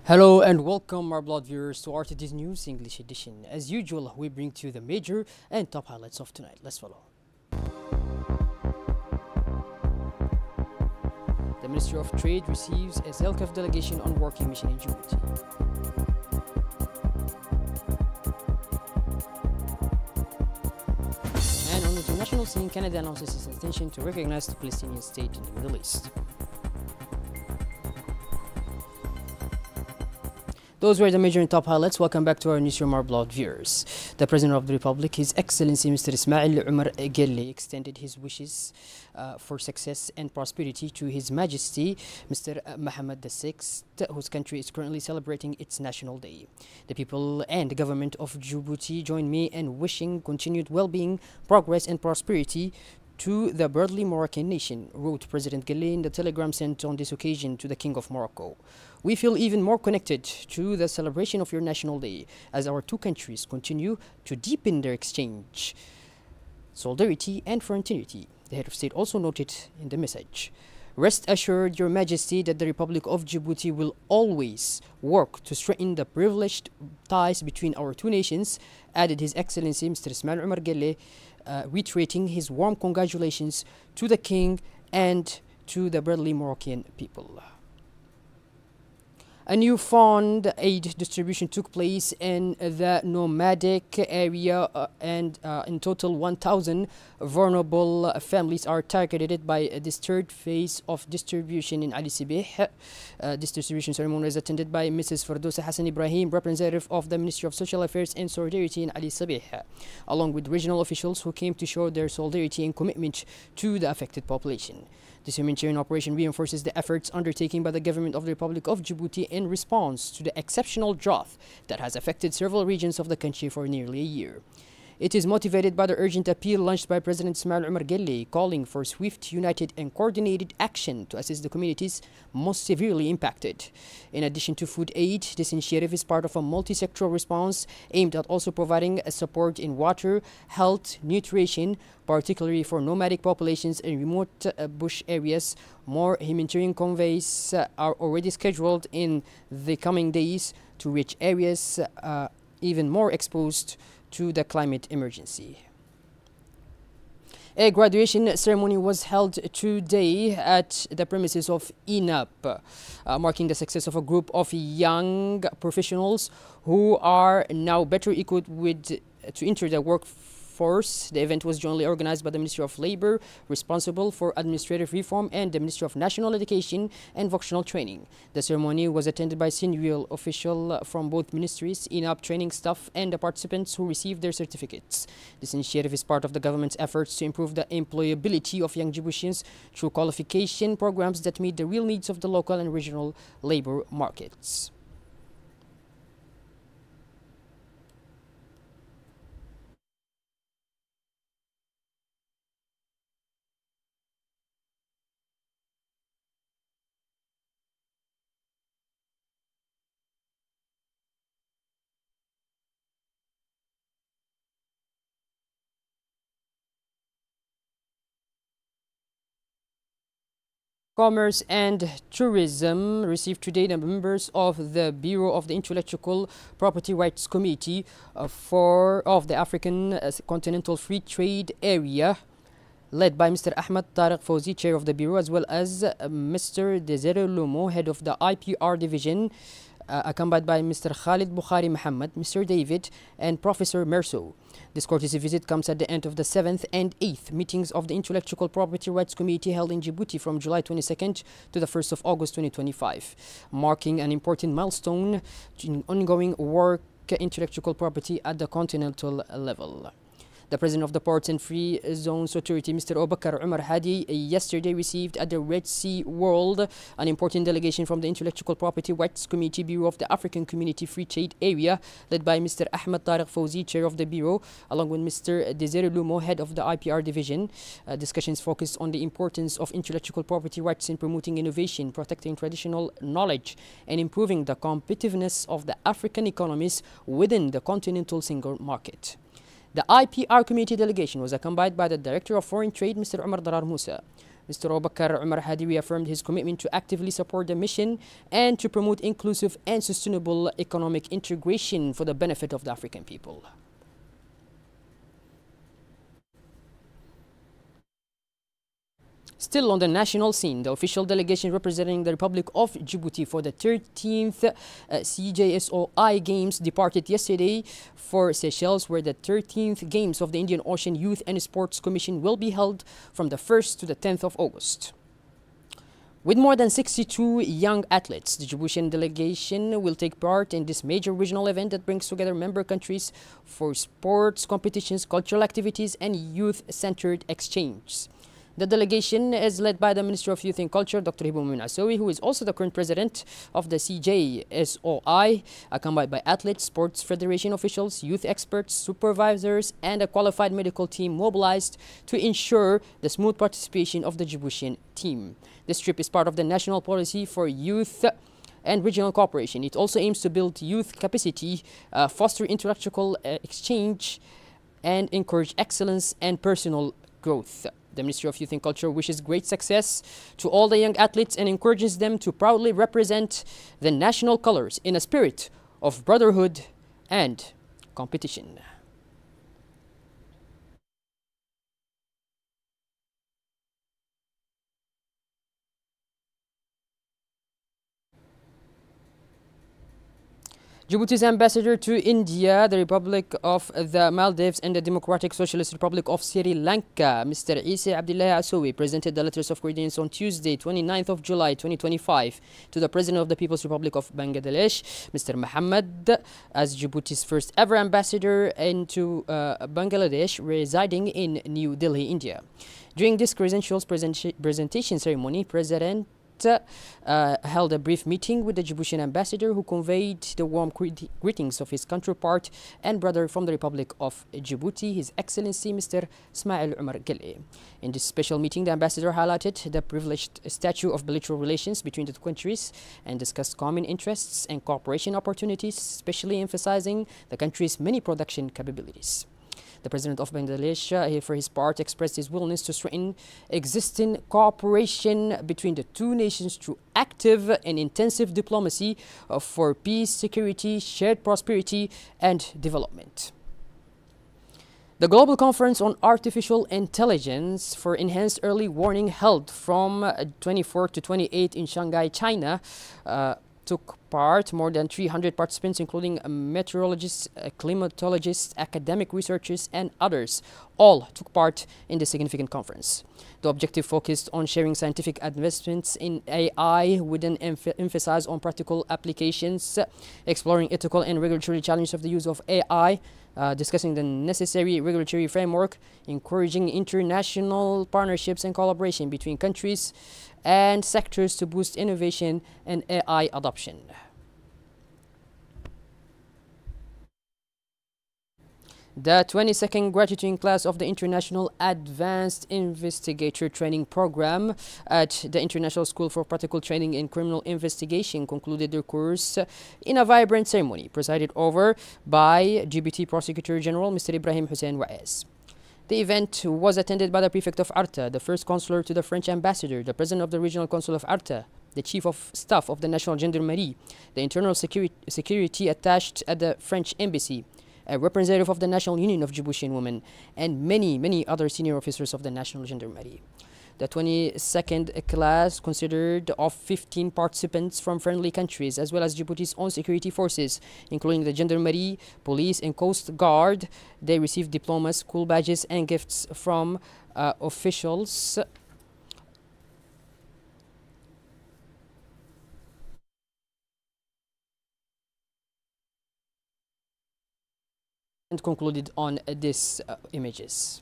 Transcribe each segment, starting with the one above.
Hello and welcome, our blood viewers, to RTD's News English edition. As usual, we bring to you the major and top highlights of tonight. Let's follow. The Ministry of Trade receives a ZELCAF delegation on working mission in Djibouti. And on the international scene, Canada announces its intention to recognize the Palestinian state in the Middle East. Those were the major and top highlights. Welcome back to our newsroom, our blood viewers. The President of the Republic, His Excellency Mr. Ismail Omar Guelleh, extended his wishes for success and prosperity to His Majesty Mr. Mohammed VI, whose country is currently celebrating its National Day. The people and the government of Djibouti join me in wishing continued well-being, progress and prosperity to the brotherly Moroccan nation, wrote President Guelleh in the telegram sent on this occasion to the King of Morocco. We feel even more connected to the celebration of your National Day as our two countries continue to deepen their exchange, solidarity and fraternity, the head of state also noted in the message. Rest assured, Your Majesty, that the Republic of Djibouti will always work to strengthen the privileged ties between our two nations, added His Excellency Mr. Ismail Omar Guelleh, reiterating his warm congratulations to the King and to the brotherly Moroccan people. A new fund aid distribution took place in the nomadic area and in total 1,000 vulnerable families are targeted by this third phase of distribution in Ali Sibeh. This distribution ceremony was attended by Mrs. Ferdowsa Hassan Ibrahim, representative of the Ministry of Social Affairs and Solidarity in Ali Sibeh, along with regional officials who came to show their solidarity and commitment to the affected population. This humanitarian operation reinforces the efforts undertaken by the government of the Republic of Djibouti in response to the exceptional drought that has affected several regions of the country for nearly a year. It is motivated by the urgent appeal launched by President Ismail Omar Guelleh, calling for swift, united and coordinated action to assist the communities most severely impacted. In addition to food aid, this initiative is part of a multi-sectoral response aimed at also providing support in water, health, nutrition, particularly for nomadic populations in remote bush areas. More humanitarian convoys are already scheduled in the coming days to reach areas even more exposed to the climate emergency. A graduation ceremony was held today at the premises of ENAP, marking the success of a group of young professionals who are now better equipped to enter the workforce. The event was jointly organized by the Ministry of Labor, responsible for administrative reform, and the Ministry of National Education and Vocational Training. The ceremony was attended by senior officials from both ministries, ENAP training staff, and the participants who received their certificates. This initiative is part of the government's efforts to improve the employability of young Djiboutians through qualification programs that meet the real needs of the local and regional labor markets. Commerce and Tourism received today the members of the Bureau of the Intellectual Property Rights Committee of the African Continental Free Trade Area, led by Mr. Ahmed Tariq Fawzi, chair of the Bureau, as well as Mr. Desiree Lumo, head of the IPR division, accompanied by Mr. Khalid Bukhari Muhammad, Mr. David, and Professor Merso. This courtesy visit comes at the end of the 7th and 8th meetings of the Intellectual Property Rights Committee held in Djibouti from July 22nd to the 1st of August 2025, marking an important milestone in ongoing work intellectual property at the continental level. The president of the Ports and Free Zones Authority, Mr. Obakar Umar Hadi, yesterday received at the Red Sea World an important delegation from the Intellectual Property Rights Committee Bureau of the African Community Free Trade Area, led by Mr. Ahmed Tariq Fawzi, chair of the Bureau, along with Mr. Desiree Lumo, head of the IPR division. Discussions focused on the importance of intellectual property rights in promoting innovation, protecting traditional knowledge, and improving the competitiveness of the African economies within the continental single market. The IPR committee delegation was accompanied by the Director of Foreign Trade, Mr. Omar Darar Musa. Mr. Abubakar Umar Hadi reaffirmed his commitment to actively support the mission and to promote inclusive and sustainable economic integration for the benefit of the African people. Still on the national scene, the official delegation representing the Republic of Djibouti for the 13th CJSOI Games departed yesterday for Seychelles, where the 13th Games of the Indian Ocean Youth and Sports Commission will be held from the 1st to the 10th of August. With more than 62 young athletes, the Djiboutian delegation will take part in this major regional event that brings together member countries for sports competitions, cultural activities, and youth-centered exchanges. The delegation is led by the Minister of Youth and Culture, Dr. Hibu Mumin Asowi, who is also the current president of the CJSOI, accompanied by athletes, sports federation officials, youth experts, supervisors, and a qualified medical team mobilized to ensure the smooth participation of the Djiboutian team. This trip is part of the national policy for youth and regional cooperation. It also aims to build youth capacity, foster intellectual exchange, and encourage excellence and personal growth. The Ministry of Youth and Culture wishes great success to all the young athletes and encourages them to proudly represent the national colors in a spirit of brotherhood and competition. Djibouti's ambassador to India, the Republic of the Maldives, and the Democratic Socialist Republic of Sri Lanka, Mr. Isa Abdullah Asowi, presented the letters of credence on Tuesday, 29th of July 2025, to the President of the People's Republic of Bangladesh, Mr. Mohammed, as Djibouti's first ever ambassador into Bangladesh, residing in New Delhi, India. During this credentials presentation ceremony, President held a brief meeting with the Djiboutian ambassador, who conveyed the warm greetings of his counterpart and brother from the Republic of Djibouti, His Excellency Mr. Ismail Omar Guelleh. In this special meeting, the ambassador highlighted the privileged status of bilateral relations between the two countries and discussed common interests and cooperation opportunities, especially emphasizing the country's many production capabilities. The President of Bangladesh, for his part, expressed his willingness to strengthen existing cooperation between the two nations through active and intensive diplomacy for peace, security, shared prosperity, and development. The Global Conference on Artificial Intelligence for Enhanced Early Warning, held from 24 to 28 in Shanghai, China, took part. More than 300 participants, including meteorologists, climatologists, academic researchers, and others, all took part in the significant conference. The objective focused on sharing scientific advancements in AI with an emphasis on practical applications, exploring ethical and regulatory challenges of the use of AI, discussing the necessary regulatory framework, encouraging international partnerships and collaboration between countries and sectors to boost innovation and AI adoption. The 22nd graduating class of the International Advanced Investigator Training Program at the International School for Practical Training in Criminal Investigation concluded their course in a vibrant ceremony presided over by Djibouti Prosecutor General Mr. Ibrahim Hussein Waez. The event was attended by the Prefect of Arta, the first consular to the French ambassador, the President of the Regional Council of Arta, the Chief of Staff of the National Gendarmerie, the Internal Security Attached at the French Embassy, a representative of the National Union of Djiboutian Women, and many other senior officers of the National Gendarmerie. The 22nd class consisted of 15 participants from friendly countries, as well as Djibouti's own security forces, including the Gendarmerie, Police, and Coast Guard. They received diplomas, school badges, and gifts from officials. And concluded on these images.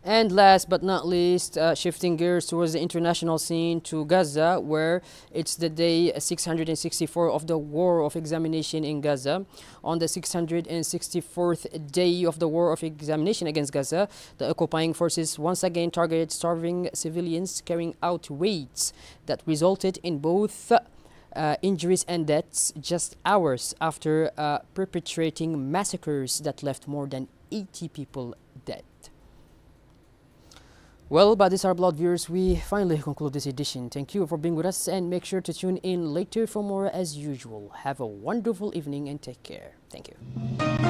And last but not least, shifting gears towards the international scene to Gaza, where it's the day 664 of the war of examination in Gaza. On the 664th day of the war of examination against Gaza, the occupying forces once again targeted starving civilians, carrying out raids that resulted in both injuries and deaths just hours after perpetrating massacres that left more than 80 people dead. Well, by this, our blood viewers, we finally conclude this edition. Thank you for being with us, and make sure to tune in later for more as usual. Have a wonderful evening and take care. Thank you.